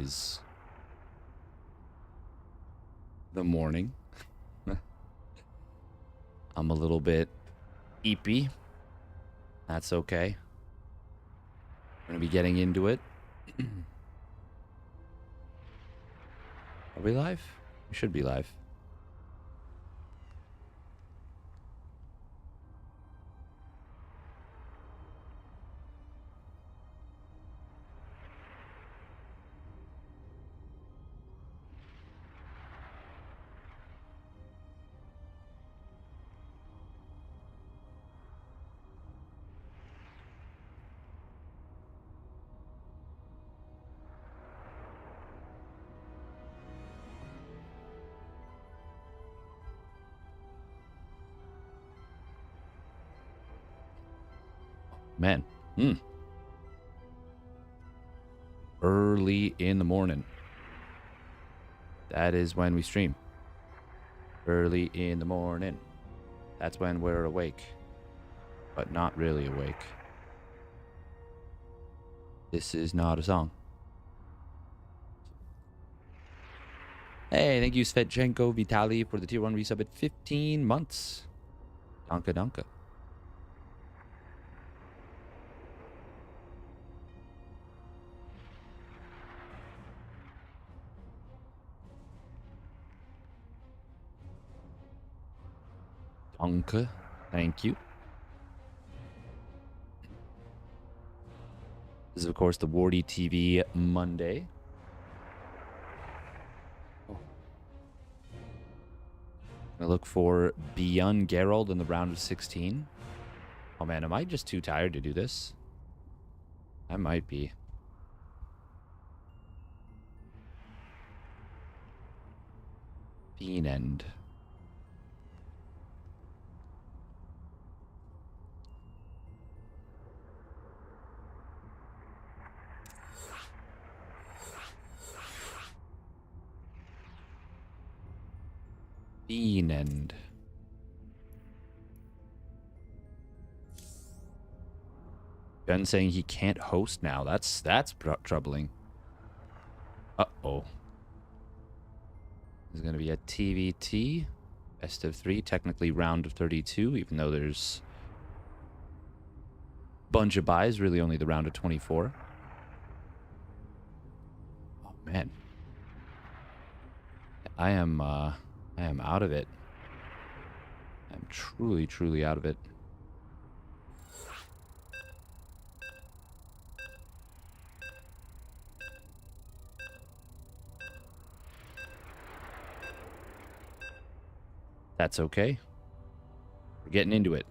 is the morning. I'm a little bit eepy. That's okay. I'm going to be getting into it. Are we live? We should be live. Man. Early in the morning. That is when we stream. Early in the morning. That's when we're awake. But not really awake. This is not a song. Hey, thank you, Svetchenko Vitali, for the tier 1 resub at 15 months. Danka danka. Danke. Thank you. This is, of course, the WardiTV Monday. I look for Beyond Geralt in the round of 16. Oh man, am I just too tired to do this? I might be. Fiend. Fiend. Ben saying he can't host now. That's troubling. Uh-oh. This is going to be a TVT. Best of 3. Technically round of 32, even though there's a bunch of buys. Really only the round of 24. Oh, man. I am out of it. I'm truly, truly out of it. That's okay. We're getting into it.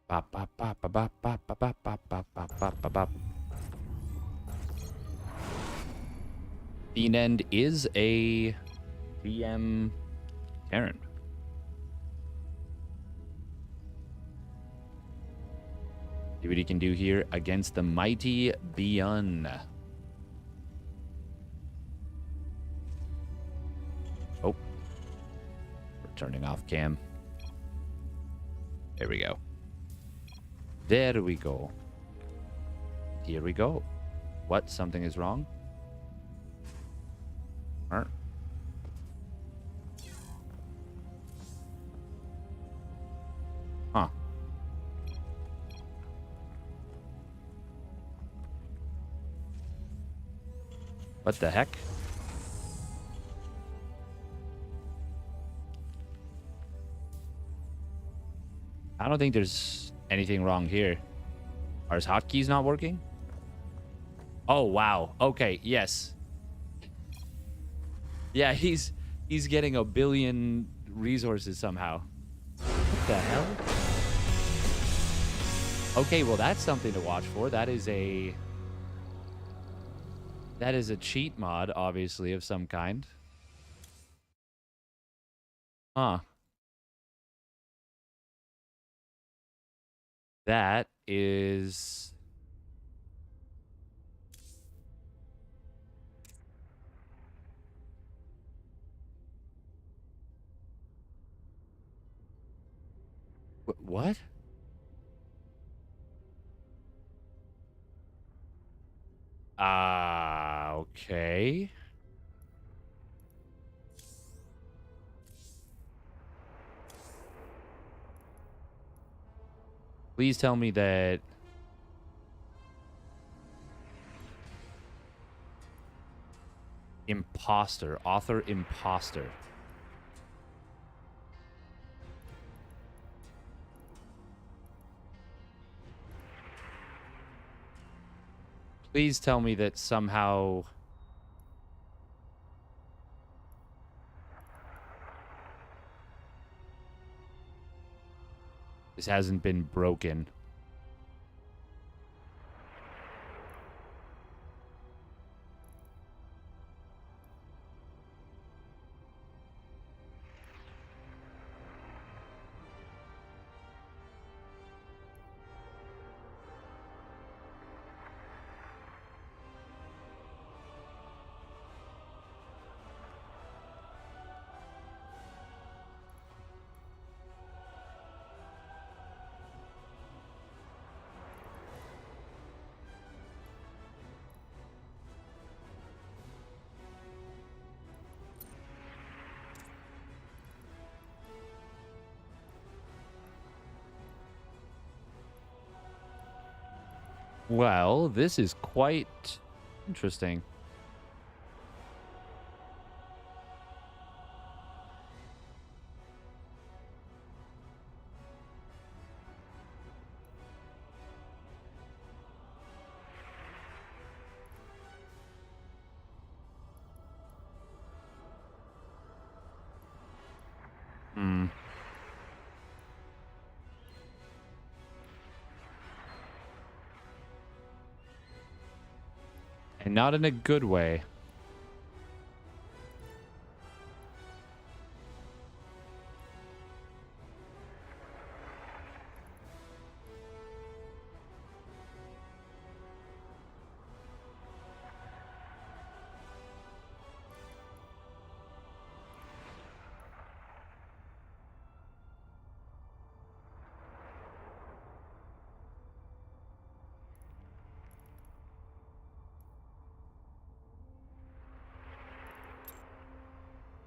Bop, bop, bop, bop, bop, bop, bop, bop, bop, bop, bop, bop, bop. Fiend is a GM Terran. See what he can do here against the mighty Beyond. Oh. We're turning off cam. There we go. There we go. Here we go. What? Something is wrong? Huh. What the heck? I don't think there's anything wrong here. Are his hotkeys not working? Oh, wow. Okay, yes. Yeah, he's getting a billion resources somehow. What the hell? Okay, well, that's something to watch for. That is a cheat mod, obviously, of some kind. Huh. That is... What? Okay. Please tell me that... Imposter. Author imposter. Please tell me that somehow... this hasn't been broken. Well, this is quite interesting. Hmm. And not in a good way.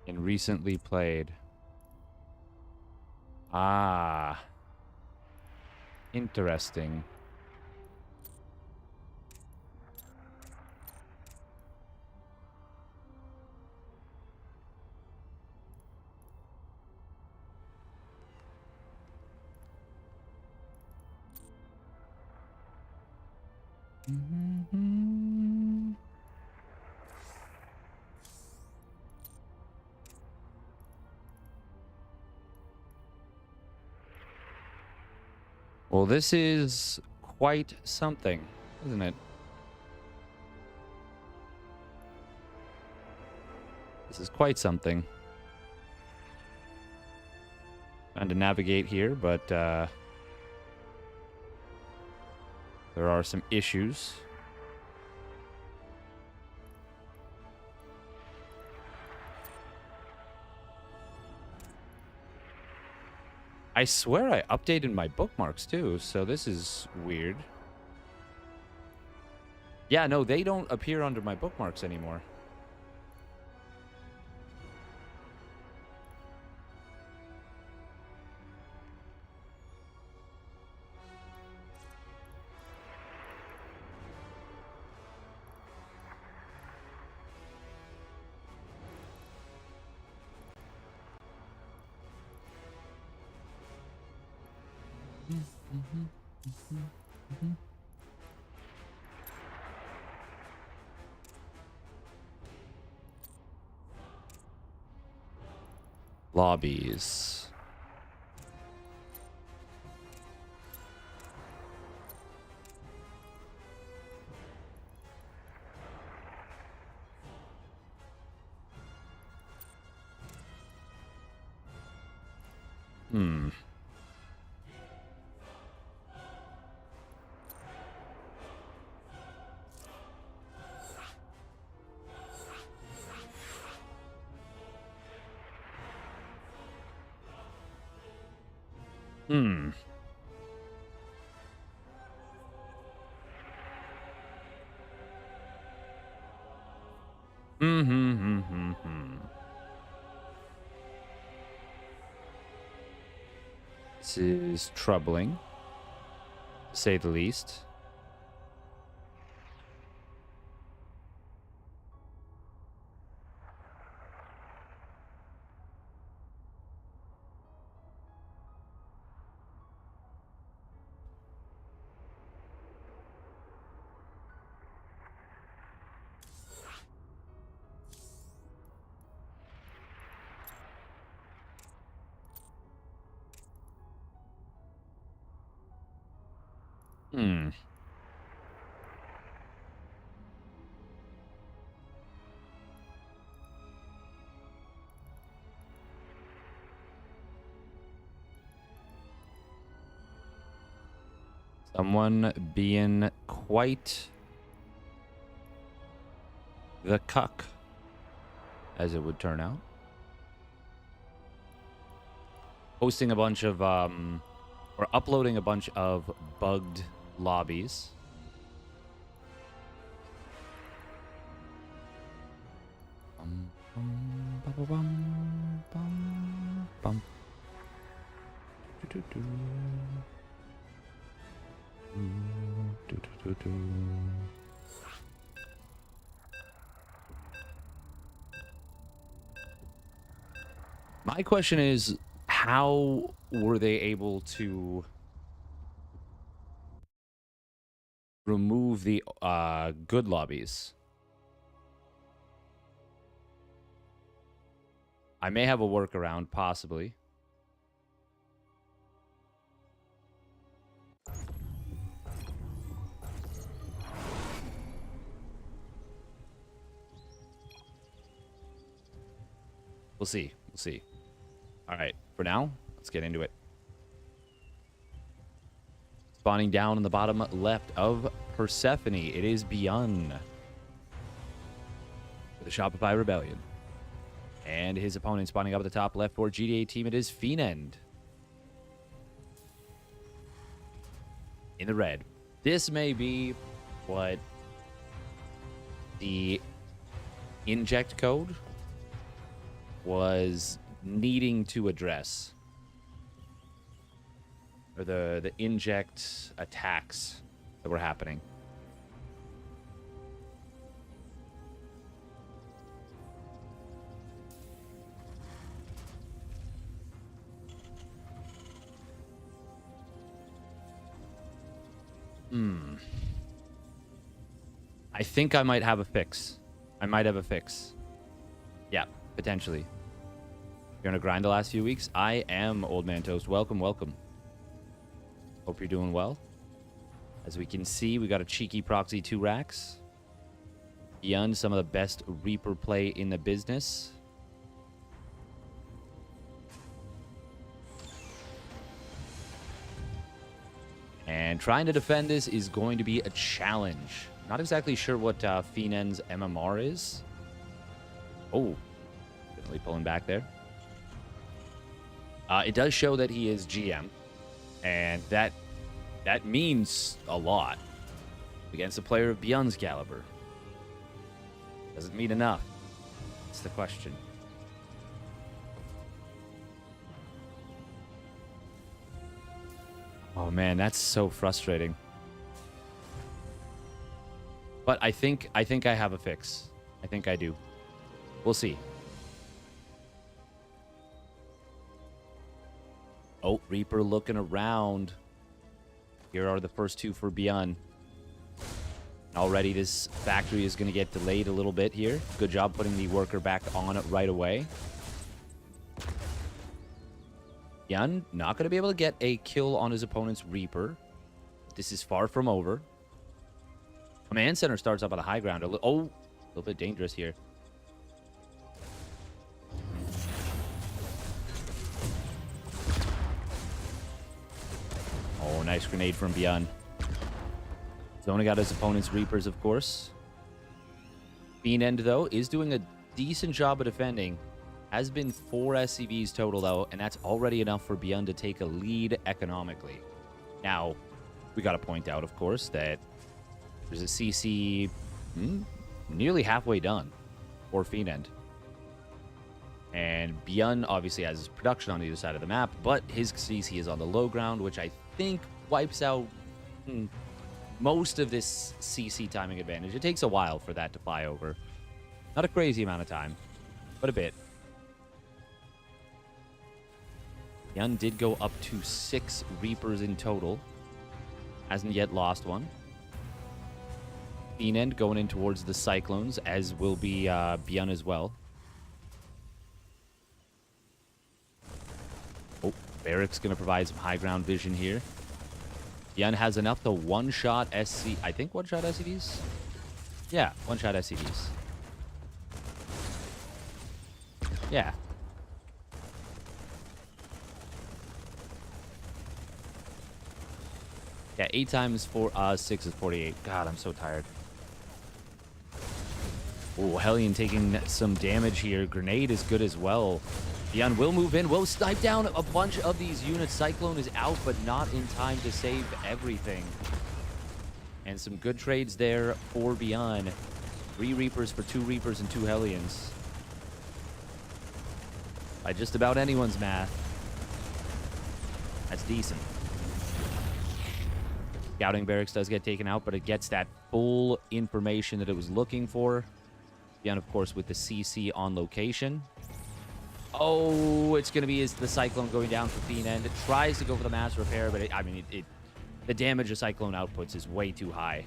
And recently played. Ah. Interesting. Mm-hmm. Well, this is quite something, isn't it? This is quite something. Trying to navigate here, but there are some issues. I swear I updated my bookmarks too, so this is weird. Yeah, no, they don't appear under my bookmarks anymore. Lobbies. Hmm. Hmm. This is troubling, to say the least. Hmm. Someone being quite the cuck, as it would turn out. Posting a bunch of, or uploading a bunch of bugged lobbies. My question is, how were they able to remove the good lobbies? I may have a workaround, possibly. We'll see. We'll see. All right. For now, let's get into it. Spawning down in the bottom left of Persephone, it is Beyond for the Shopify Rebellion. And his opponent spawning up at the top left for GTA team, it is Fiend. In the red. This may be what the inject code was needing to address. Or the inject attacks that were happening. I think I might have a fix. I might have a fix. Yeah, potentially. You're gonna grind the last few weeks? I am, Old Man Toast. Welcome, welcome. Hope you're doing well. As we can see, we got a cheeky proxy 2 racks. Beyond some of the best Reaper play in the business. And trying to defend this is going to be a challenge. Not exactly sure what Fiend's MMR is. Oh, definitely pulling back there. It does show that he is GM, and that means a lot against a player of Beyond's caliber. Doesn't mean enough. That's the question. Oh man, that's so frustrating. But I think I have a fix. I think I do. We'll see. Oh, Reaper looking around. Here are the first 2 for Beyond. Already this factory is going to get delayed a little bit here. Good job putting the worker back on it right away. Beyond not going to be able to get a kill on his opponent's Reaper. This is far from over. Command Center starts up on the high ground. A little bit dangerous here. Oh, nice grenade from Beyond. He's only got his opponent's Reapers, of course. Fiend, though, is doing a decent job of defending. Has been 4 SCVs total, though, and that's already enough for Beyond to take a lead economically. Now, we got to point out, of course, that there's a CC nearly halfway done for Fiend. And Beyond obviously has his production on either side of the map, but his CC is on the low ground, which I think wipes out most of this CC timing advantage. It takes a while for that to fly over. Not a crazy amount of time, but a bit. Beyond did go up to 6 Reapers in total. Hasn't yet lost one. Fiend going in towards the Cyclones, as will be Beyond as well. Oh, Barrick's going to provide some high ground vision here. Beyond has enough to one-shot SC... I think one-shot SCVs? Yeah, one-shot SCVs. Yeah. Yeah, 8 times 6 is 48. God, I'm so tired. Oh, Hellion taking some damage here. Grenade is good as well. Beyond will move in, will snipe down a bunch of these units. Cyclone is out, but not in time to save everything. And some good trades there for Beyond. 3 Reapers for 2 Reapers and 2 Hellions. By just about anyone's math. That's decent. Scouting Barracks does get taken out, but it gets that full information that it was looking for. Beyond, of course, with the CC on location. Oh, it's going to be the Cyclone going down for Fiend. It tries to go for the mass repair, but the damage a Cyclone outputs is way too high.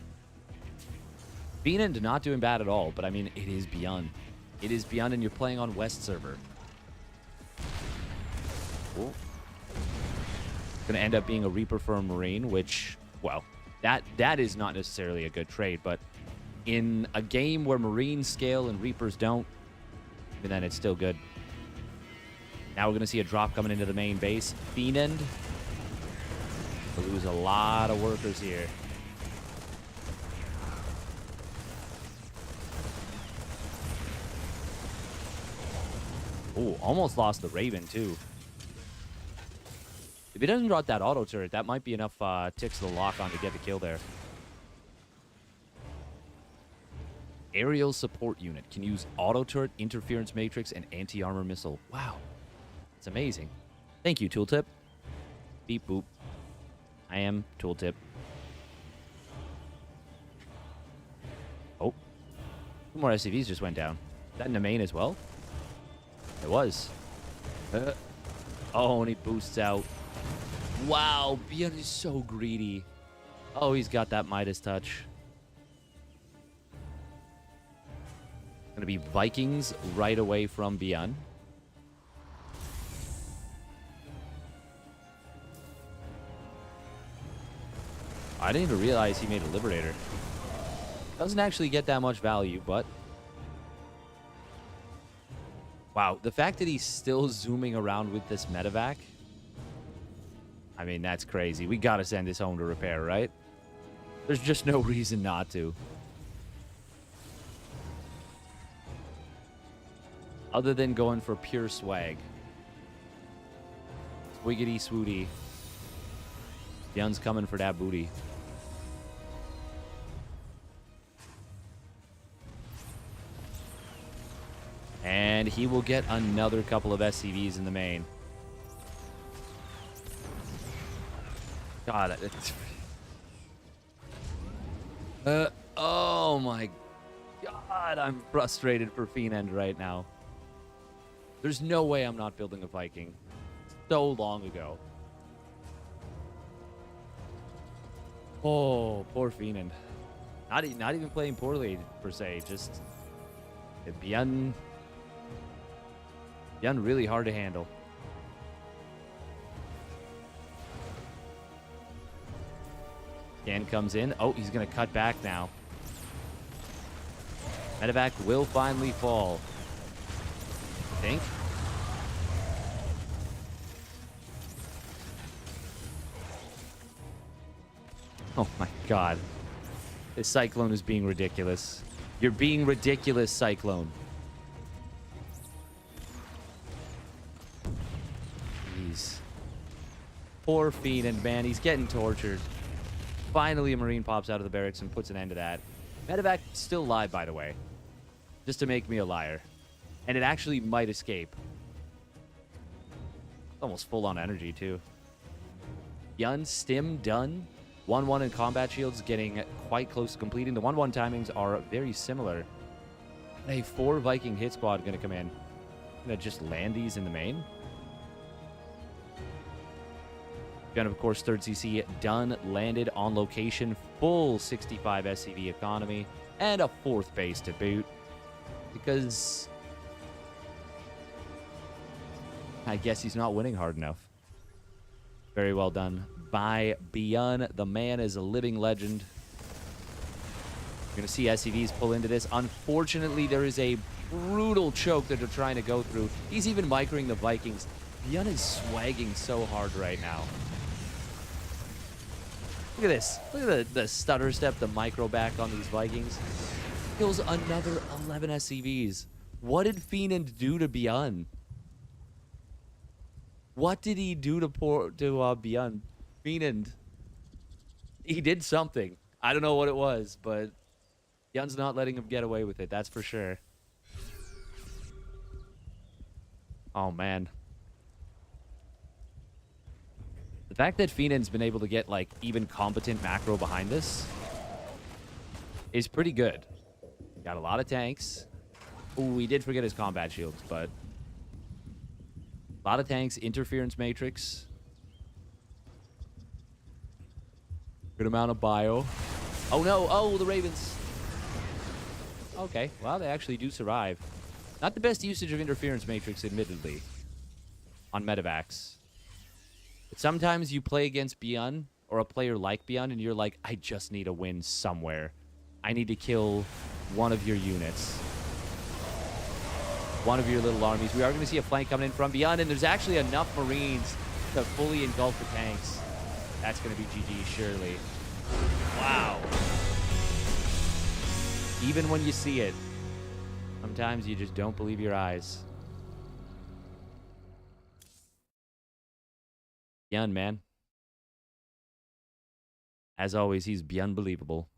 Fiend not doing bad at all, but I mean, it is Beyond. It is Beyond, and you're playing on West server. Cool. Going to end up being a Reaper for a Marine, which, well, that is not necessarily a good trade, but in a game where Marines scale and Reapers don't, then it's still good. Now we're going to see a drop coming into the main base. Fiend. We'll lose a lot of workers here. Oh, almost lost the Raven, too. If he doesn't drop that auto turret, that might be enough ticks to lock on to get the kill there. Aerial support unit can use auto turret, interference matrix, and anti-armor missile. Wow. It's amazing. Thank you, Tooltip. Beep boop. I am Tooltip. Oh. 2 more SCVs just went down. Is that in the main as well? It was. Oh, and he boosts out. Wow, Beyond is so greedy. Oh, he's got that Midas touch. Gonna be Vikings right away from Beyond. I didn't even realize he made a Liberator. Doesn't actually get that much value, but... Wow, the fact that he's still zooming around with this medevac... I mean, that's crazy. We gotta send this home to repair, right? There's just no reason not to. Other than going for pure swag. Swiggity swooty. Beyond's coming for that booty. And he will get another couple of SCVs in the main. God, it's... oh my God, I'm frustrated for Fiend right now. There's no way I'm not building a Viking. So long ago. Oh, poor Fiend. Not even playing poorly, per se. Just... Beyond really hard to handle. Dan comes in. Oh, he's going to cut back now. Medevac will finally fall. I think. Oh my God. This Cyclone is being ridiculous. You're being ridiculous, Cyclone. Jeez. Poor Fiend, man. He's getting tortured. Finally, a Marine pops out of the barracks and puts an end to that. Medevac still live, by the way. Just to make me a liar. And it actually might escape. Almost full on energy, too. Yun, Stim, done. 1-1 in combat shields, getting quite close to completing. The 1-1 timings are very similar. A 4 Viking hit squad going to come in. Going to just land these in the main. Gun, of course, 3rd CC done, landed on location. Full 65 SCV economy. And a 4th base to boot. Because I guess he's not winning hard enough. Very well done by Beyond. The man is a living legend. You're going to see SCVs pull into this. Unfortunately, there is a brutal choke that they're trying to go through. He's even microing the Vikings. Beyond is swagging so hard right now. Look at this. Look at the stutter step, the micro back on these Vikings. Kills another 11 SCVs. What did Fiend do to Beyond? What did he do to Beyond? Fiend. He did something. I don't know what it was, but Beyond's not letting him get away with it. That's for sure. Oh, man. The fact that Fiend's been able to get, like, even competent macro behind this is pretty good. Got a lot of tanks. Ooh, he did forget his combat shields, but a lot of tanks, interference matrix. Good amount of bio. Oh, no. Oh, the Ravens. Okay. Well, they actually do survive. Not the best usage of interference matrix, admittedly, on medevacs. But sometimes you play against Beyond, or a player like Beyond, and you're like, I just need a win somewhere. I need to kill one of your units. One of your little armies. We are going to see a flank coming in from Beyond, and there's actually enough Marines to fully engulf the tanks. That's going to be GG, surely. Wow. Even when you see it, sometimes you just don't believe your eyes. Beyond, man. As always, he's beyond believable.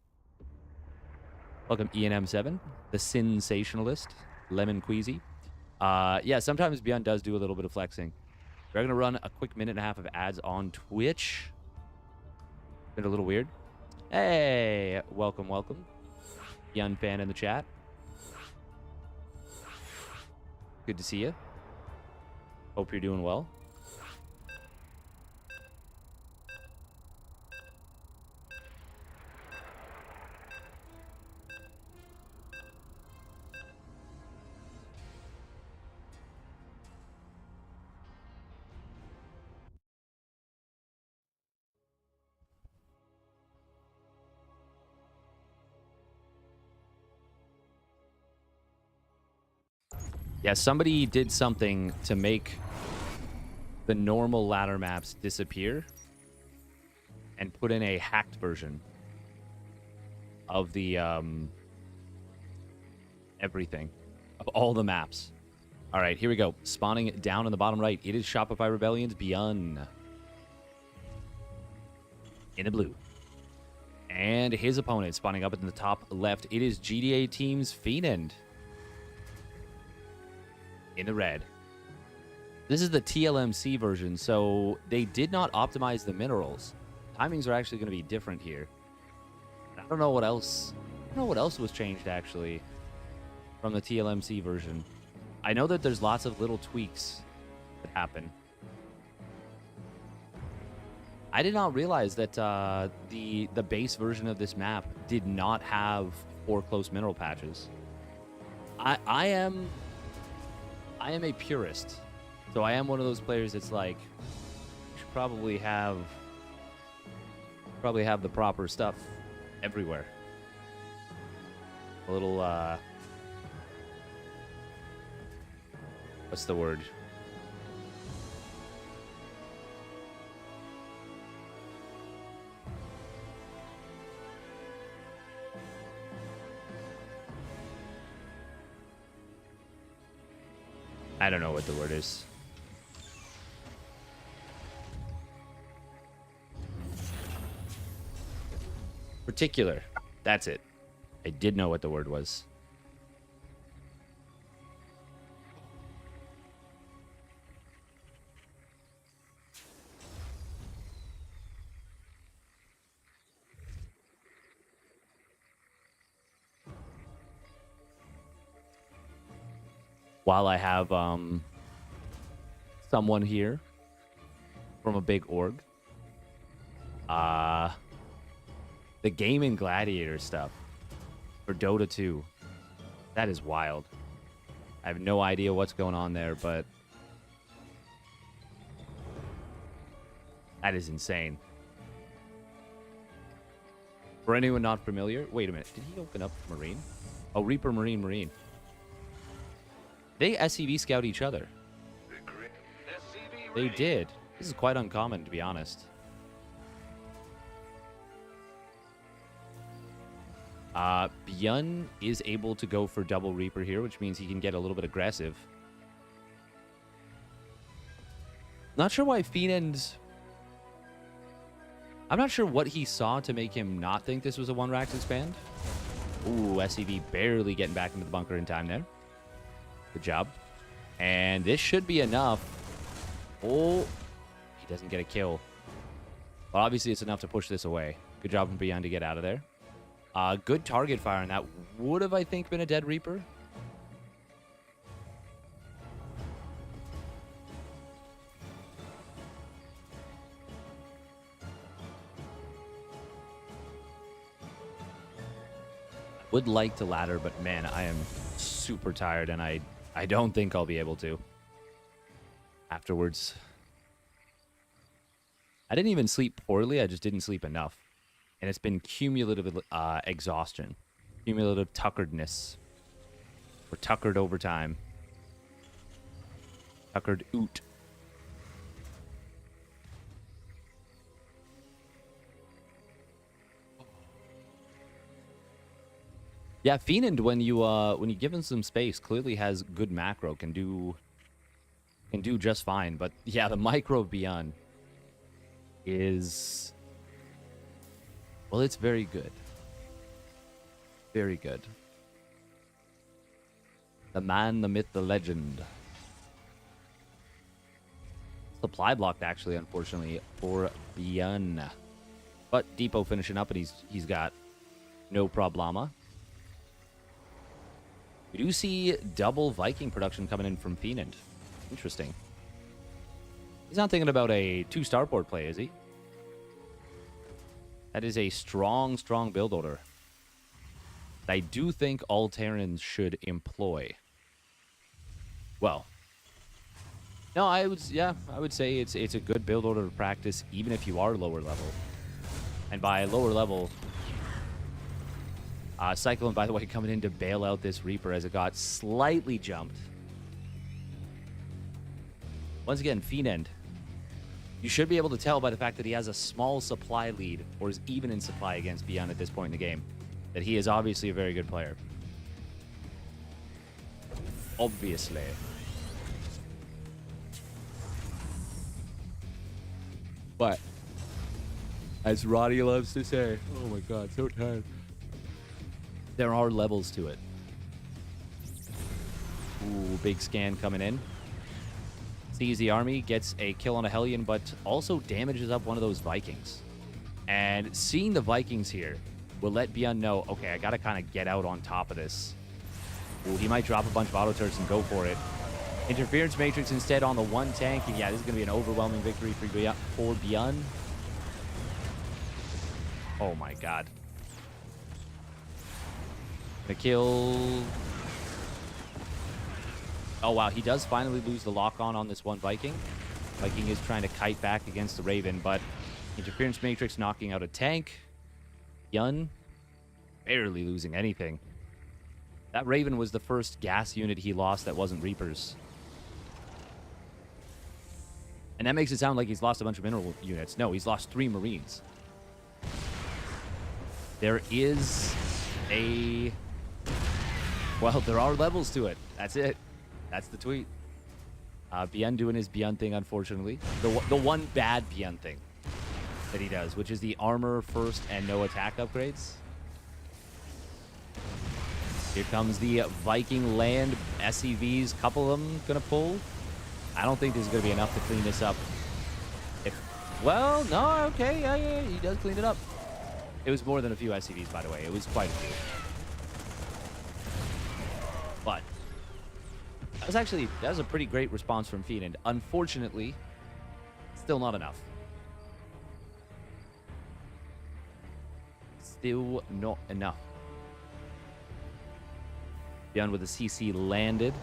Welcome, ENM7, the sensationalist, Lemon Queasy. Yeah, sometimes Beyond does do a little bit of flexing. We're going to run a quick minute and a half of ads on Twitch. Been a little weird. Hey, welcome, welcome. Beyond fan in the chat. Good to see you. Hope you're doing well. Yeah, somebody did something to make the normal ladder maps disappear and put in a hacked version of the everything, of all the maps. All right, here we go. Spawning down in the bottom right, it is Shopify Rebellion's Beyond in the blue. And his opponent spawning up in the top left, it is GDA Team's Fiend in the red. This is the TLMC version, so they did not optimize the minerals. Timings are actually going to be different here. I don't know what else. I don't know what else was changed actually from the TLMC version. I know that there's lots of little tweaks that happen. I did not realize that the base version of this map did not have 4 close mineral patches. I am a purist, so I am one of those players that's like, you should probably have the proper stuff everywhere. A little what's the word? I don't know what the word is. Particular. That's it. I did know what the word was. While I have someone here from a big org, the Gaming Gladiator stuff for Dota 2, that is wild. I have no idea what's going on there, but that is insane. For anyone not familiar, wait a minute, did he open up Marine? Oh, Reaper, Marine. They SCV scout each other. They did. This is quite uncommon, to be honest. Byun is able to go for double Reaper here, which means he can get a little bit aggressive. Not sure why Fiend... I'm not sure what he saw to make him not think this was a 1-Rax expand. Ooh, SCV barely getting back into the bunker in time there. Good job. And this should be enough. Oh, he doesn't get a kill. But obviously it's enough to push this away. Good job from Beyond to get out of there. Good target fire, and that would have, I think, been a dead Reaper. Would like to ladder, but man, I am super tired, and I don't think I'll be able to afterwards. I didn't even sleep poorly, I just didn't sleep enough. And it's been cumulative exhaustion. Cumulative tuckeredness. We're tuckered over time. Tuckered oot. Yeah, Fiend, when you give him some space, clearly has good macro, can do just fine. But yeah, the micro beyond is, well, it's very good. Very good. The man, the myth, the legend. Supply blocked, actually, unfortunately, for Beyond. But Depot finishing up, and he's got no problema. We do see double Viking production coming in from Fiend. Interesting. He's not thinking about a 2 starport play, is he? That is a strong, strong build order. I do think all Terrans should employ. Well, no, I would say it's a good build order to practice, even if you are lower level. And by lower level, Cyclone, by the way, coming in to bail out this Reaper as it got slightly jumped. Once again, Fiend. You should be able to tell by the fact that he has a small supply lead, or is even in supply against Beyond at this point in the game, that he is obviously a very good player. Obviously. But, as Roddy loves to say, oh my god, so tired. There are levels to it. Ooh, big scan coming in. Sees the army, gets a kill on a Hellion, but also damages up one of those Vikings. And seeing the Vikings here will let Beyond know, okay, I gotta kind of get out on top of this. Ooh, he might drop a bunch of auto turrets and go for it. Interference Matrix instead on the 1 tank, and yeah, this is gonna be an overwhelming victory for Beyond. Oh my god. The kill. Oh wow, he does finally lose the lock-on on this one Viking. Viking is trying to kite back against the Raven, but Interference Matrix knocking out a tank. Yun barely losing anything. That Raven was the first gas unit he lost that wasn't Reapers. And that makes it sound like he's lost a bunch of mineral units. No, he's lost 3 Marines. There is a... well, there are levels to it. That's it. That's the tweet. Beyond doing his Beyond thing, unfortunately. The one bad Beyond thing. that he does, which is the armor first and no attack upgrades. Here comes the Viking land SCVs. Couple of them gonna pull. I don't think there's gonna be enough to clean this up. Well, no, okay, yeah, he does clean it up. It was more than a few SCVs, by the way. It was quite a few. But that was a pretty great response from Fiend. Unfortunately, still not enough. Still not enough. Beyond with the CC landed.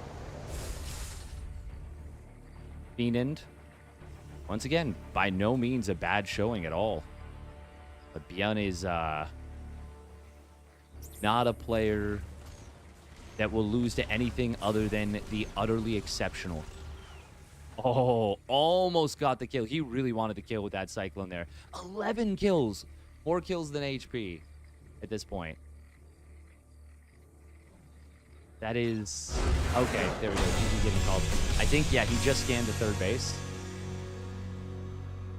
Fiend, once again, by no means a bad showing at all. But Bjorn is not a player that will lose to anything other than the utterly exceptional. Oh, almost got the kill. He really wanted to kill with that Cyclone there. 11 kills. More kills than HP at this point. That is... Okay, there we go. GG getting called. I think, yeah, he just scanned the third base.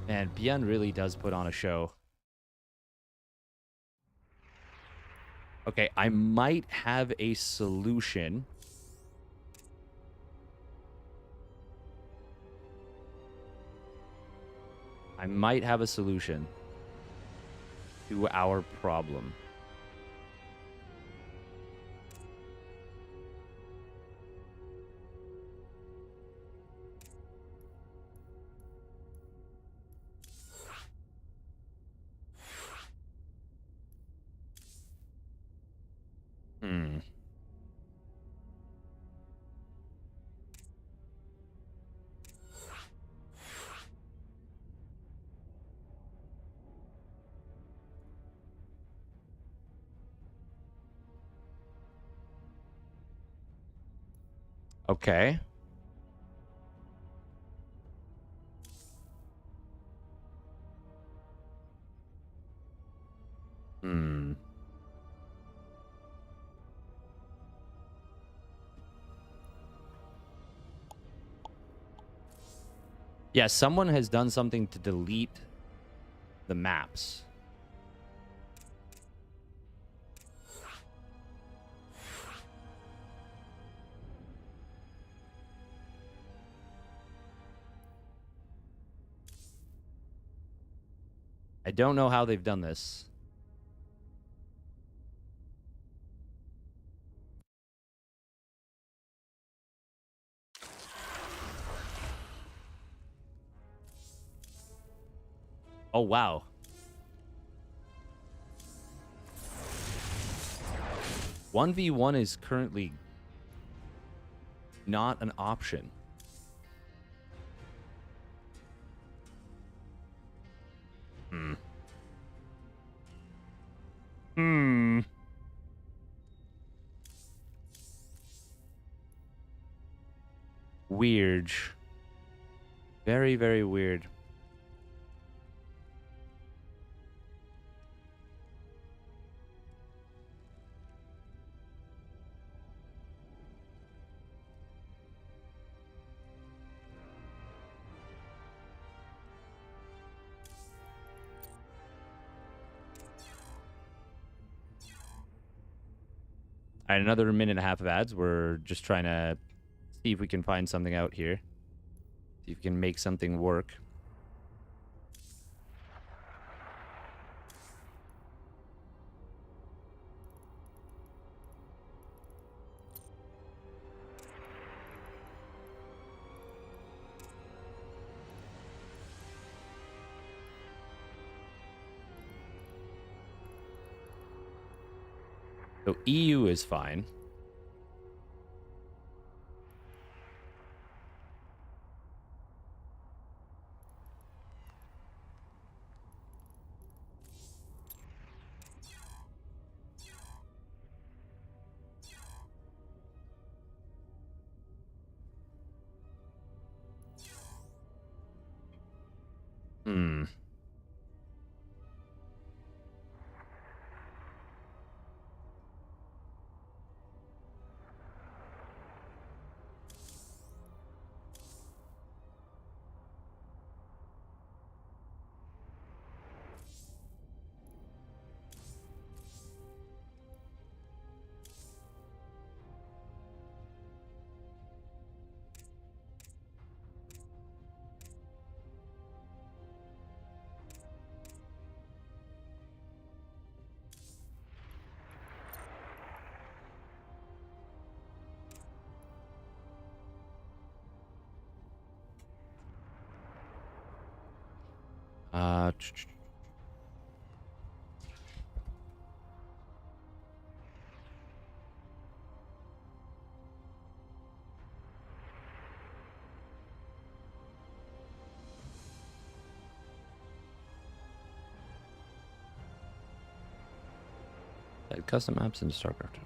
And Bjorn really does put on a show. Okay, I might have a solution. I might have a solution to our problem. Okay. Yeah, someone has done something to delete the maps. I don't know how they've done this. Oh, wow. One v one is currently not an option. Weird. Very, very weird. All right, another minute and a half of ads. We're just trying to see if we can find something out here. See if we can make something work. So EU is fine. Uh, custom maps in StarCraft.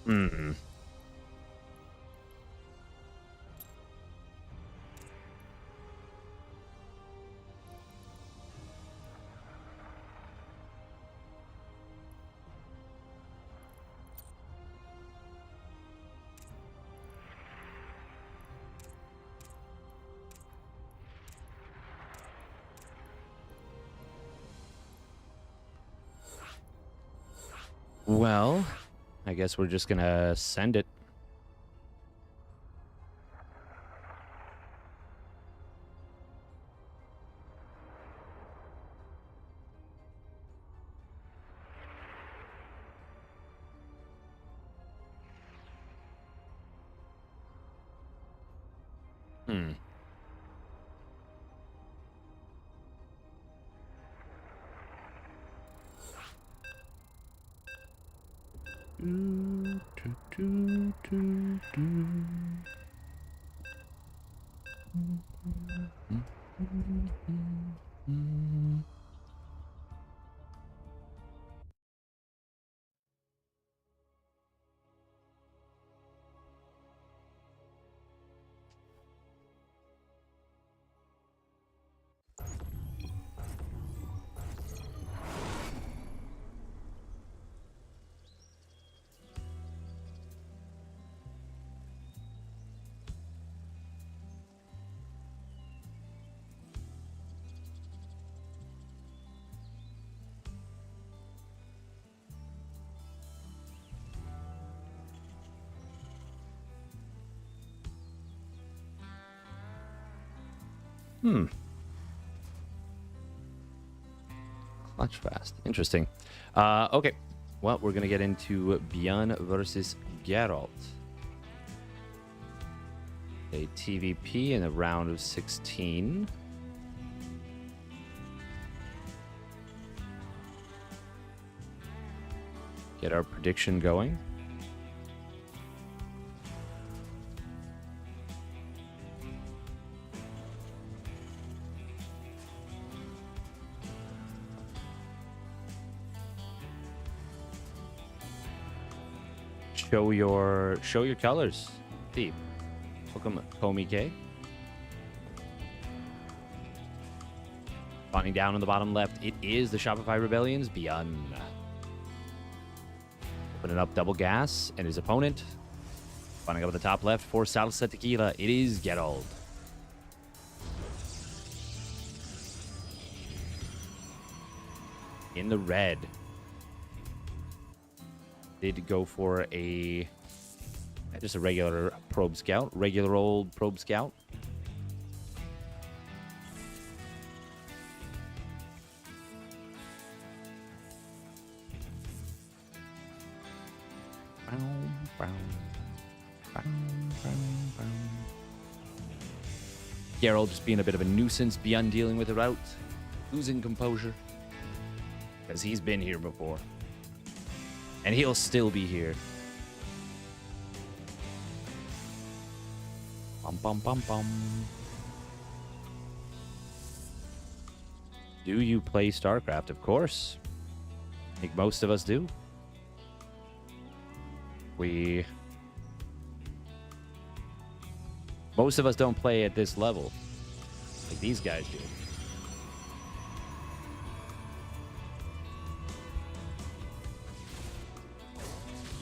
Hmm. Well, I guess we're just gonna send it. Hmm. Hmm. Clutch fast. Interesting. Okay. Well, we're gonna get into Bjorn versus Geralt. A TVP in a round of 16. Get our prediction going. Show your colors, Steve. Welcome, Comey K. Spawning down on the bottom left, it is the Shopify Rebellion's Beyond. Opening up double gas and his opponent. Spawning up at the top left for Salsa Tequila, it is Geralt. In the red. Did go for just a regular probe scout, regular old probe scout. Geralt just being a bit of a nuisance, beyond dealing with it out, losing composure, because he's been here before. And he'll still be here. Bum, bum, bum, bum. Do you play StarCraft? Of course. I think most of us do. Most of us don't play at this level. Like these guys do.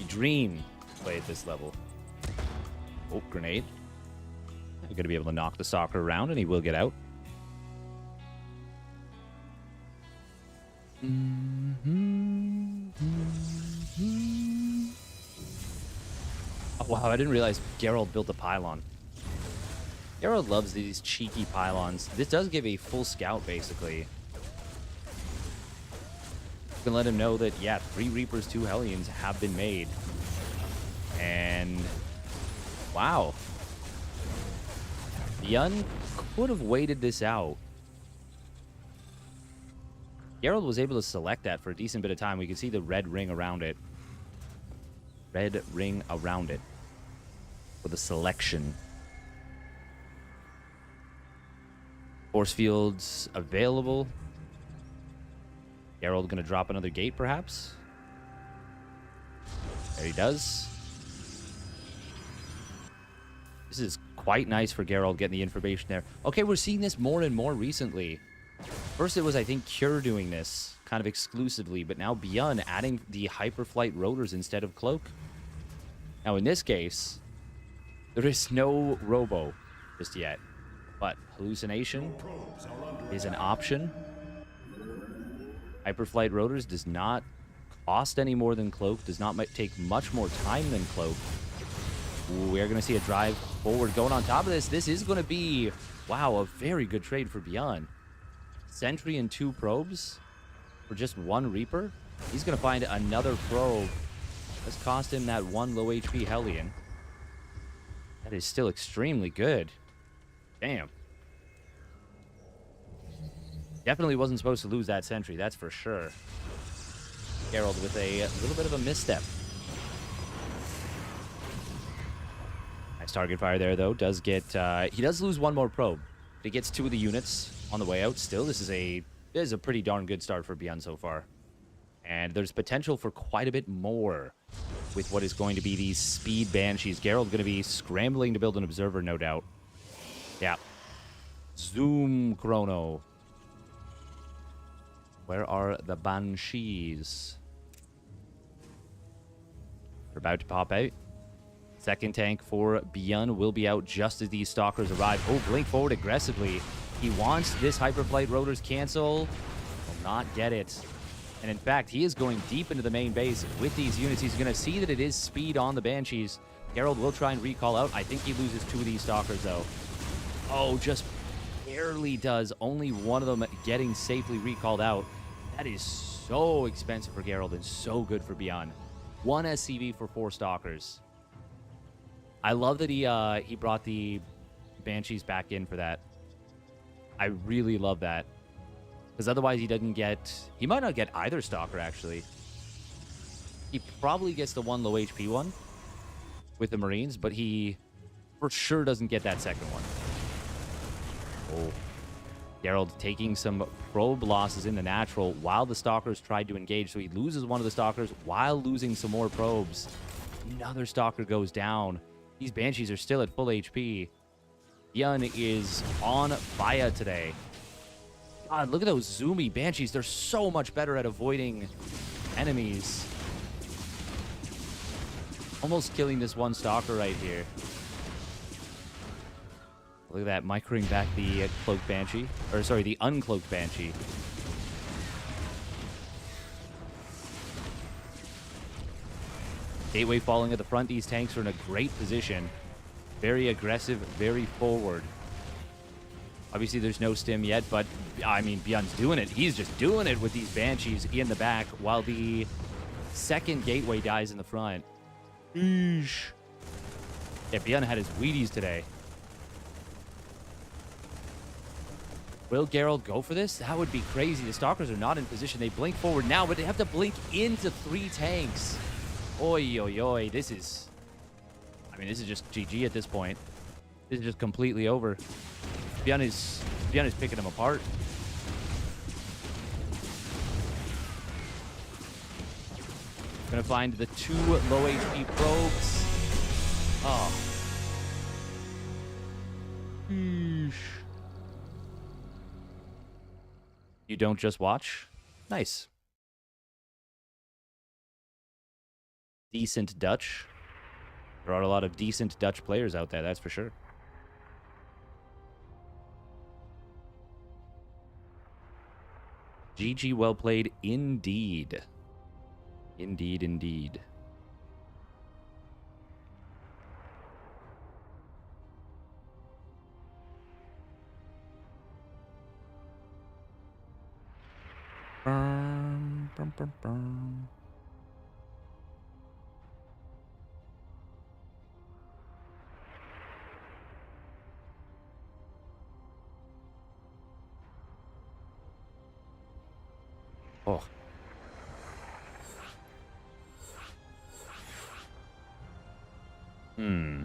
Dream to play at this level. Oh, grenade. You're going to be able to knock the soccer around, and he will get out. Oh, wow, I didn't realize Geralt built a pylon. Geralt loves these cheeky pylons. This does give a full scout, basically. You can let him know that, yeah, 3 Reapers, 2 Hellions have been made. And Wow. Yun could have waited this out. Geralt was able to select that for a decent bit of time. We can see the red ring around it. Red ring around it. For the selection. Force fields available. Geralt gonna drop another gate, perhaps? There he does. This is quite nice for Geralt getting the information there. Okay, we're seeing this more and more recently. First it was, I think, Cure doing this kind of exclusively, but now Beyond adding the Hyperflight rotors instead of Cloak. Now in this case, there is no Robo just yet, but Hallucination is an option. Hyperflight rotors does not cost any more than Cloak, does not take much more time than Cloak. Ooh, we are going to see a drive forward going on top of this. This is going to be, wow, a very good trade for Beyond. Sentry and 2 probes for just 1 Reaper. He's going to find another probe. Let's cost him that 1 low HP Hellion. That is still extremely good. Damn. Definitely wasn't supposed to lose that sentry, that's for sure. Geralt with a little bit of a misstep. Nice target fire there, though. Does get he does lose 1 more probe. But he gets 2 of the units on the way out. Still, this is a pretty darn good start for Beyond so far. And there's potential for quite a bit more with what is going to be these speed banshees. Geralt going to be scrambling to build an observer, no doubt. Yeah. Zoom chrono. Where are the banshees? They're about to pop out. Second tank for Beyond will be out just as these stalkers arrive. Oh, blink forward aggressively. He wants this Hyperflight rotors cancel. Will not get it. And in fact, he is going deep into the main base with these units. He's going to see that it is speed on the Banshees. Geralt will try and recall out. I think he loses 2 of these stalkers, though. Oh, just barely does. Only 1 of them getting safely recalled out. That is so expensive for Geralt and so good for Beyond. 1 SCV for 4 stalkers. I love that he brought the Banshees back in for that. I really love that. Because otherwise he doesn't get... He might not get either stalker, actually. He probably gets the 1 low HP one with the Marines, but he for sure doesn't get that second one. Oh. Geralt taking some probe losses in the natural while the stalkers tried to engage. So he loses 1 of the stalkers while losing some more probes. Another stalker goes down. These Banshees are still at full HP. Yun is on fire today. God, look at those zoomy Banshees. They're so much better at avoiding enemies. Almost killing this 1 stalker right here. Look at that, microing back the cloaked Banshee. Or, sorry, the uncloaked Banshee. Gateway falling at the front. These tanks are in a great position. Very aggressive, very forward. Obviously, there's no stim yet, but, I mean, Beyond's doing it. He's just doing it with these Banshees in the back while the second gateway dies in the front. Eesh. Yeah, Beyond had his Wheaties today. Will Geralt go for this? That would be crazy. The Stalkers are not in position. They blink forward now, but they have to blink into 3 tanks. Oi, oi, oi. This is... I mean, this is just GG at this point. This is just completely over. Beyond is picking them apart. Gonna find the 2 low HP probes. Oh. Eesh. You don't just watch? Nice. Decent Dutch. There are a lot of decent Dutch players out there, that's for sure. GG, well played indeed. Indeed, indeed. Bum, bum, bum, bum. Oh. Hmm.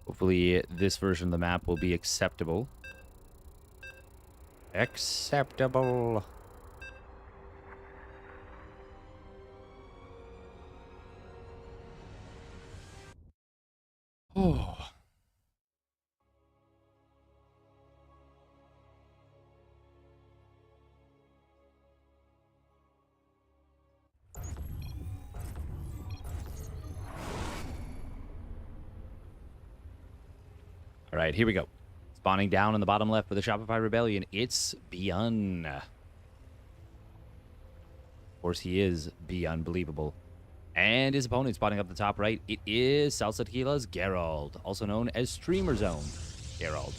Hopefully this version of the map will be acceptable. Acceptable. Oh. All right, here we go. Spawning down in the bottom left for the Shopify Rebellion. It's Beyond. Of course, he is Beyond Believable. And his opponent spotting up the top right. It is Salsa Tequila's Gerald, also known as Streamer Zone Gerald.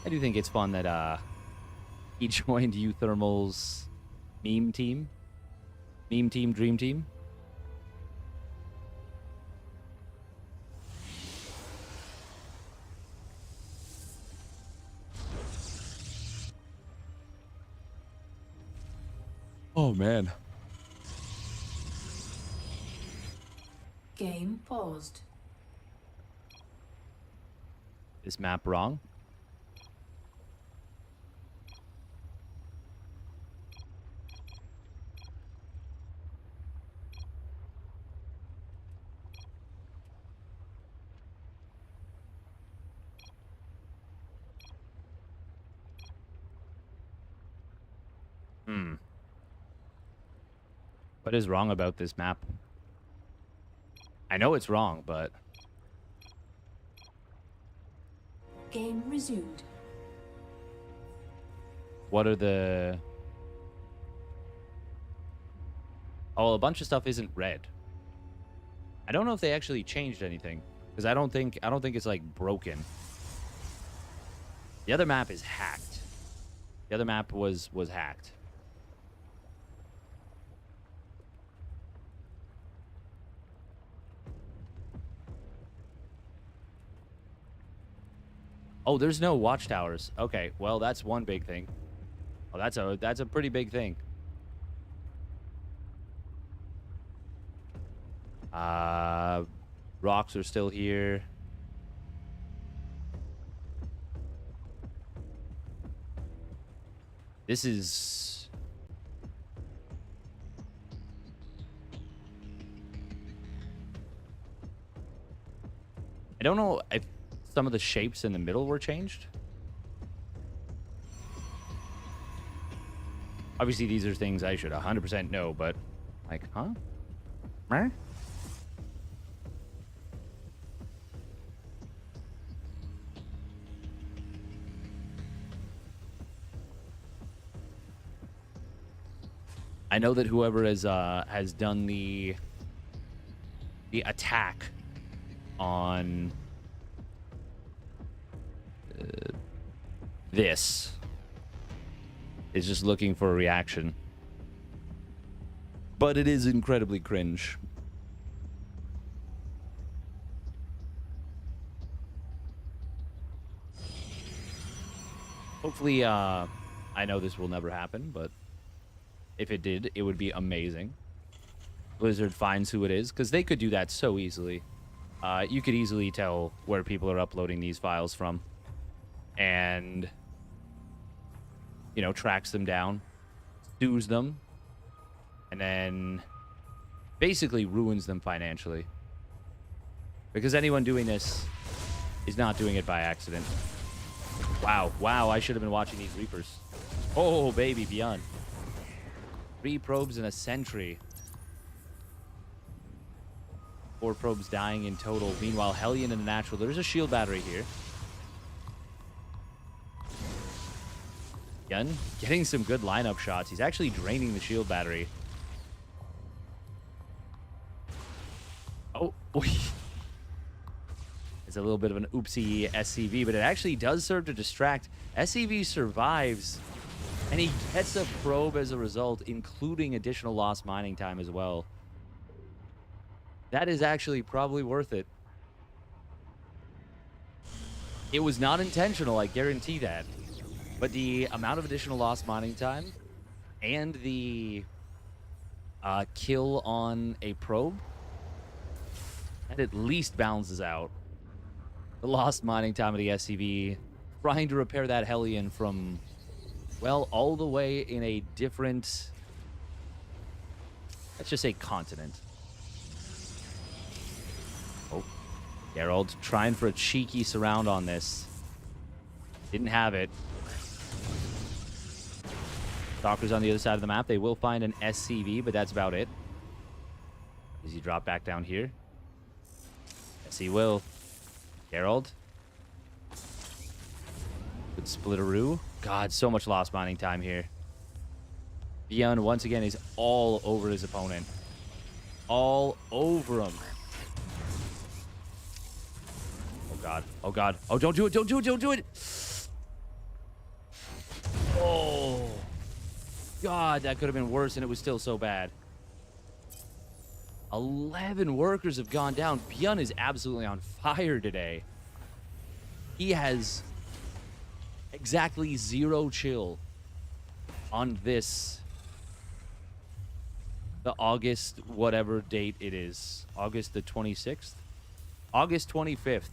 I do think it's fun that he joined Uthermal's meme team. Meme team, dream team. Oh, man. Game paused. Is map wrong? What is wrong about this map? I know it's wrong, but... Game resumed. What are the... Oh, a bunch of stuff isn't red. I don't know if they actually changed anything, because I don't think it's like broken. The other map is hacked. The other map was hacked. Oh, there's no watchtowers. Okay, well, that's one big thing. Oh, that's a pretty big thing. Rocks are still here. This is... I don't know if some of the shapes in the middle were changed. Obviously, these are things I should 100% know, but... Like, huh? Meh? I know that whoever has done the attack on this is just looking for a reaction, but it is incredibly cringe. Hopefully, I know this will never happen, but if it did, it would be amazing. Blizzard finds who it is, because they could do that so easily. You could easily tell where people are uploading these files from. And, you know, tracks them down, sues them, and then basically ruins them financially. Because anyone doing this is not doing it by accident. Wow, wow, I should have been watching these Reapers. Oh, baby, Beyond. 3 probes in a sentry. 4 probes dying in total. Meanwhile, Hellion and the Natural. There's a shield battery here. Gun getting some good lineup shots. He's actually draining the shield battery. Oh, it's a little bit of an oopsie SCV, but it actually does serve to distract. SCV survives, and he gets a probe as a result, including additional lost mining time as well. That is actually probably worth it. It was not intentional, I guarantee that. But the amount of additional lost mining time and the kill on a probe, that at least balances out the lost mining time of the SCV, trying to repair that Hellion from, well, all the way in a different, let's just say, continent. Oh, Geralt trying for a cheeky surround on this. Didn't have it. Stalkers on the other side of the map. They will find an SCV, but that's about it. Does he drop back down here? Yes, he will. Geralt. Good splitteroo. God, so much lost mining time here. Beyond, once again, is all over his opponent. All over him. Oh, God. Oh, God. Oh, don't do it. Don't do it. Don't do it. Oh. God, that could have been worse, and it was still so bad. 11 workers have gone down. Byun is absolutely on fire today. He has exactly 0 chill on this, the August whatever date it is. August the 26th? August 25th.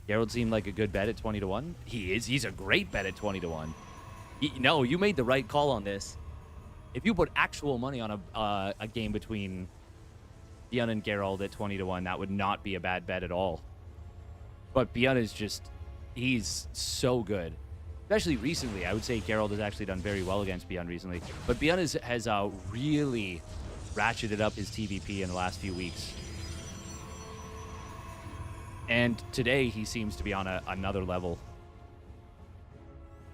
Geralt seemed like a good bet at 20 to 1. He is. He's a great bet at 20 to 1. No, you made the right call on this. If you put actual money on a game between Byun and Geralt at 20 to 1, that would not be a bad bet at all. But Byun is just, he's so good. Especially recently. I would say Geralt has actually done very well against Byun recently. But Byun has really ratcheted up his TVP in the last few weeks. And today he seems to be on another level.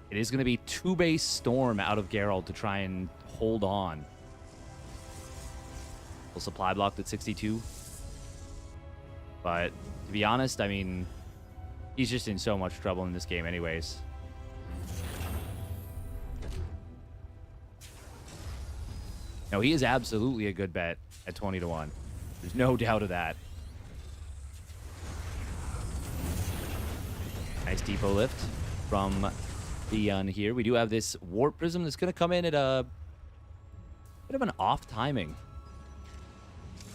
It is going to be 2-base Storm out of Geralt to try and hold on. Full supply blocked at 62. But to be honest, I mean, he's just in so much trouble in this game anyways. No, he is absolutely a good bet at 20 to 1. There's no doubt of that. Nice depot lift from Byun here. We do have this Warp Prism that's going to come in at a bit of an off timing.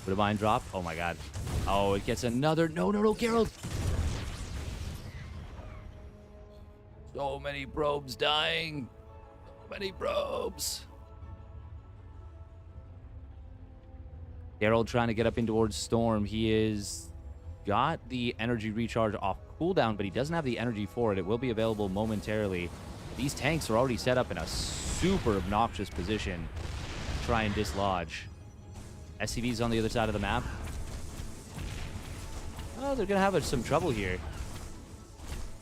Would a mine drop? Oh my God. Oh, it gets another. No, Geralt. So many probes dying. So many probes. Geralt trying to get up in towards Storm. He is got the energy recharge off cooldown, but he doesn't have the energy for it. It will be available momentarily. These tanks are already set up in a super obnoxious position to try and dislodge. SCV's on the other side of the map. Oh, they're going to have some trouble here.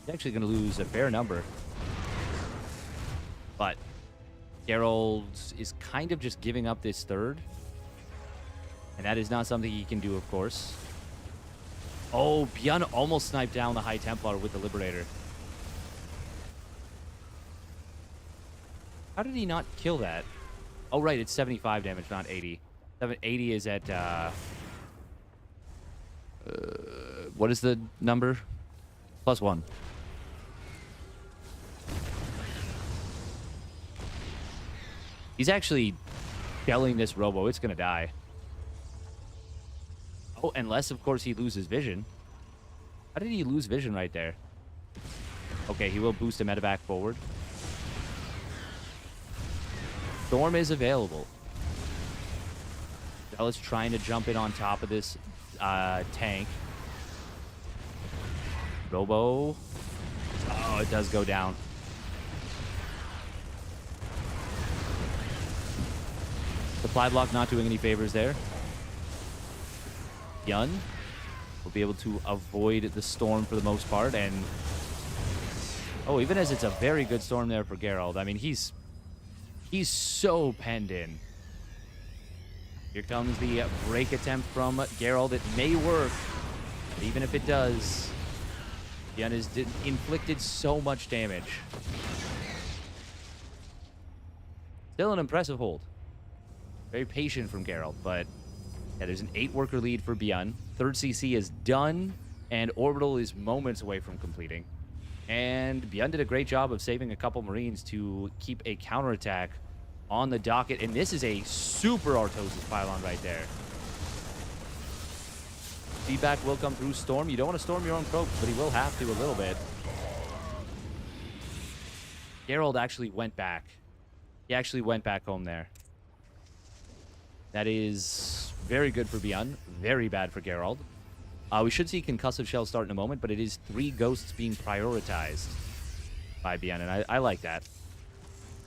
He's actually going to lose a fair number. But Geralt is kind of just giving up this third. And that is not something he can do, of course. Oh, Byun almost sniped down the High Templar with the Liberator. How did he not kill that? Oh, right, it's 75 damage, not 80. 80 is at, what is the number? +1. He's actually shelling this Robo. It's going to die. Oh, unless, of course, he loses vision. How did he lose vision right there? Okay, he will boost a medevac forward. Storm is available. Zealot's trying to jump in on top of this tank. Robo. Oh, it does go down. Supply block not doing any favors there. Yun will be able to avoid the storm for the most part. And oh, even as it's a very good storm there for Geralt. I mean, he's so penned in. Here comes the break attempt from Geralt. It may work, but even if it does, Yun has inflicted so much damage. Still an impressive hold. Very patient from Geralt, but yeah, there's an 8-worker lead for Bjorn. Third CC is done, and Orbital is moments away from completing. And Bjorn did a great job of saving a couple Marines to keep a counterattack on the docket. And this is a super Artosis pylon right there. Feedback will come through Storm. You don't want to storm your own probes, but he will have to a little bit. Geralt actually went back. He actually went back home there. That is very good for Bjorn. Very bad for Geralt. We should see Concussive Shell start in a moment, but it is 3 ghosts being prioritized by Bjorn, and I like that.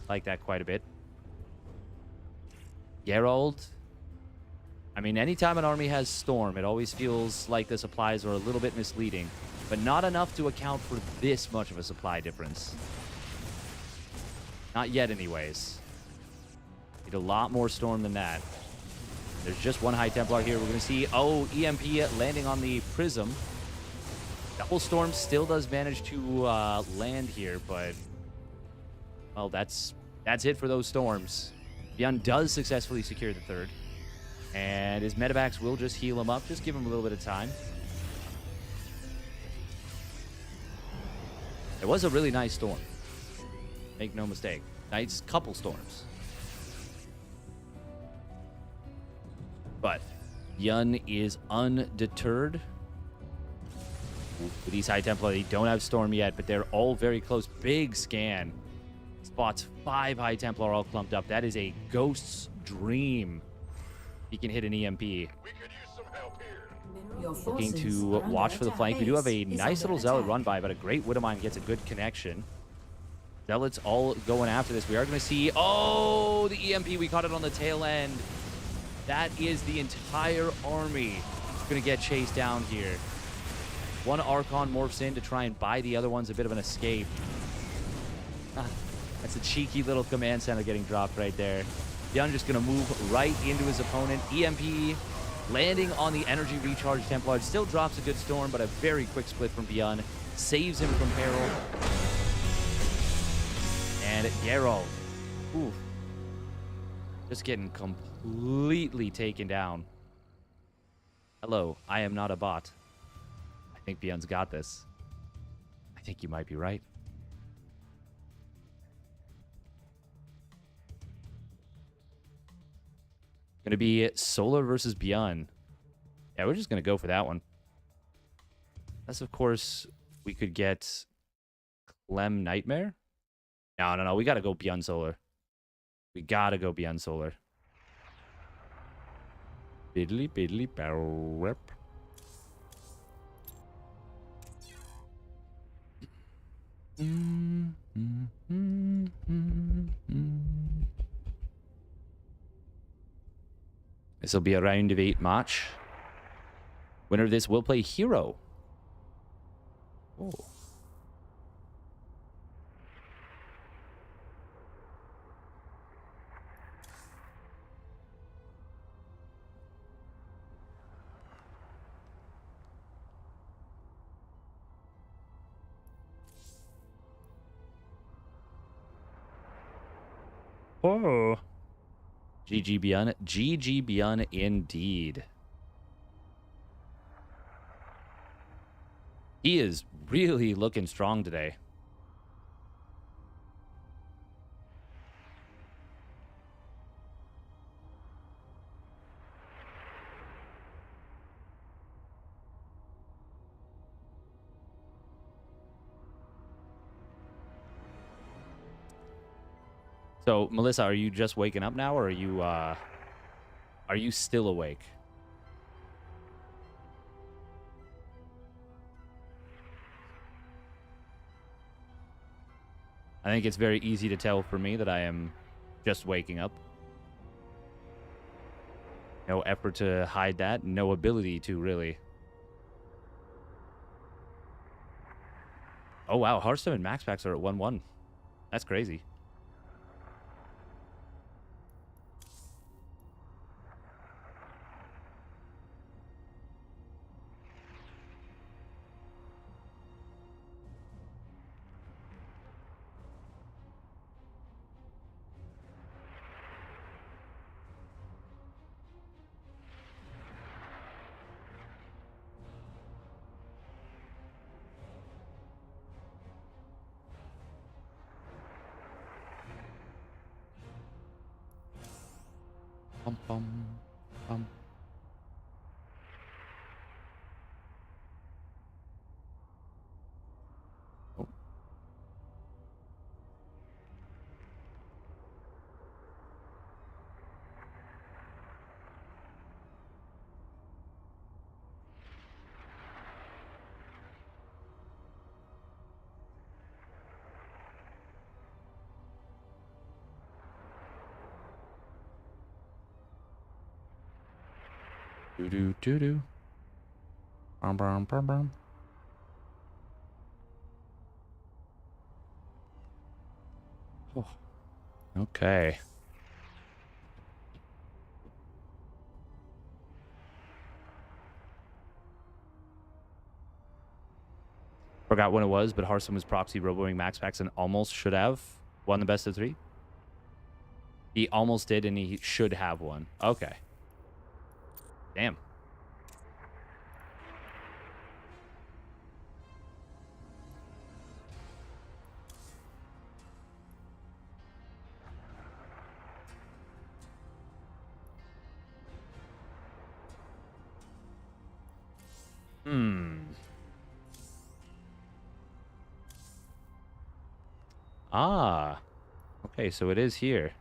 Like that quite a bit. Geralt. I mean, anytime an army has Storm, it always feels like the supplies are a little bit misleading, but not enough to account for this much of a supply difference. Not yet, anyways. Need a lot more Storm than that. There's just 1 High Templar here. We're going to see, oh, EMP landing on the Prism. Double Storm still does manage to land here, but, well, that's it for those Storms. Bjorn does successfully secure the 3rd. And his medevacs will just heal him up. Just give him a little bit of time. It was a really nice storm. Make no mistake. Nice couple storms. But Yun is undeterred. With these High Templar, they don't have Storm yet, but they're all very close. Big scan. Spots 5 High Templar all clumped up. That is a ghost's dream. He can hit an EMP. Looking to watch for the flank. We do have a nice little Zealot run by, but a great Widowmine gets a good connection. Zealots all going after this. We are going to see... Oh, the EMP. We caught it on the tail end. That is the entire army going to get chased down here. 1 Archon morphs in to try and buy the other ones a bit of an escape. That's a cheeky little command center getting dropped right there. Bjorn just going to move right into his opponent. EMP landing on the energy recharge Templar. Still drops a good storm, but a very quick split from Bjorn. Saves him from peril. And Geralt. Oof. Just getting completely taken down. Hello, I am not a bot. I think Bjorn's got this. I think you might be right. Going to be Solar versus Bjorn. Yeah, we're just going to go for that one. Unless, of course, we could get Clem Nightmare. No. We got to go Bjorn Solar. We got to go Bjorn Solar. Biddly, biddly, barrel rip. This will be a round of 8 match. Winner of this will play Hero. Oh. Oh. GG Bjorn. GG Bjorn indeed. He is really looking strong today. So, Melissa, are you just waking up now, or are you still awake? I think it's very easy to tell for me that I am just waking up. No effort to hide that. No ability to, really. Oh, wow. Hearthstone and Max Packs are at 1-1. That's crazy. Bum, bum, bum. Oh. Do. Bum, bum, bum, bum. Oh. Okay. Forgot when it was, but Hearthstone was proxy roboing Max Packs and almost should have won the best of 3. He almost did, and he should have won. Okay. Damn. Ah. Okay, so it is here.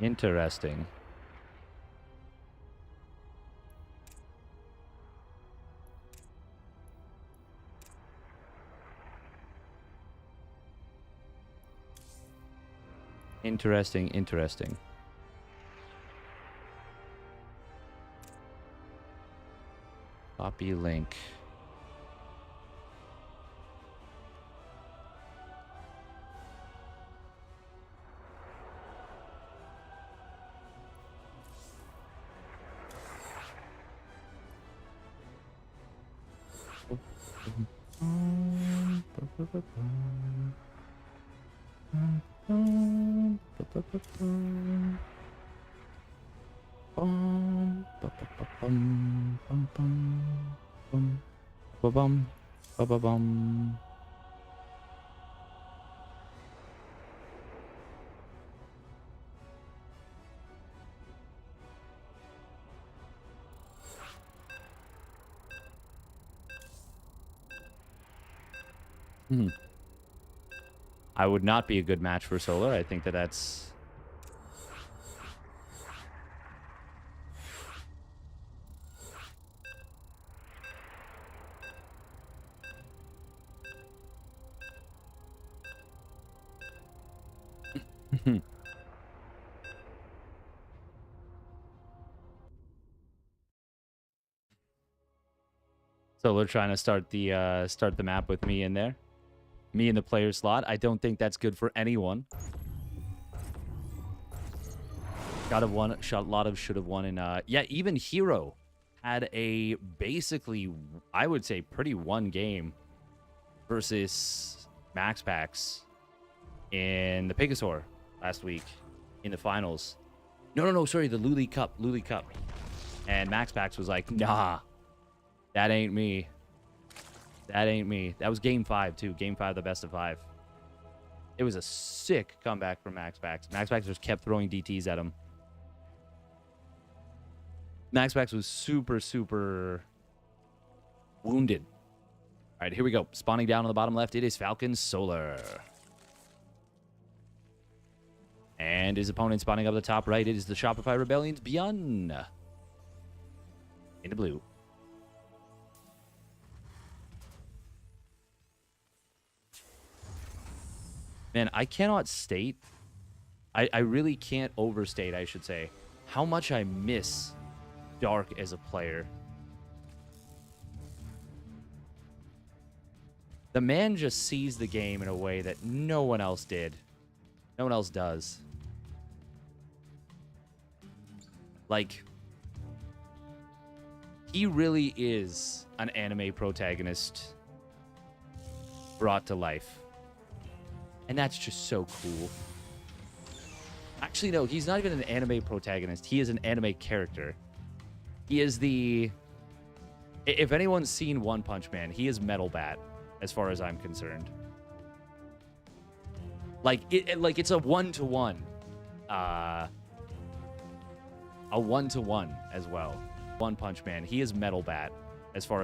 Interesting. Interesting. Copy link. I would not be a good match for Solar. I think that's... Solar trying to start the map with me in there. Me in the player slot. I don't think that's good for anyone. Should have won in yeah, even Hero had a basically, I would say, pretty one game versus Max Packs in the Pegasaur last week in the finals. No, sorry, the Luli Cup. And Max Packs was like, nah, that ain't me. That was game 5 too. Game 5, the best of 5. It was a sick comeback from Max Packs. Max Packs just kept throwing DTs at him. Max Packs was super wounded. All right, here we go. Spawning down on the bottom left, it is Falcon Solar. And his opponent spawning up the top right, it is the Shopify Rebellion's Beyond. In the blue. Man, I cannot state I really can't overstate, I should say, how much I miss Dark as a player. The man just sees the game in a way that no one else did. No one else does. Like, he really is an anime protagonist brought to life. And that's just so cool. Actually, no, he's not even an anime protagonist. He is an anime character. He is the... If anyone's seen One Punch Man, he is Metal Bat, as far as I'm concerned. Like, it's a one-to-one. A one-to-one as well. One Punch Man, he is Metal Bat, as far as...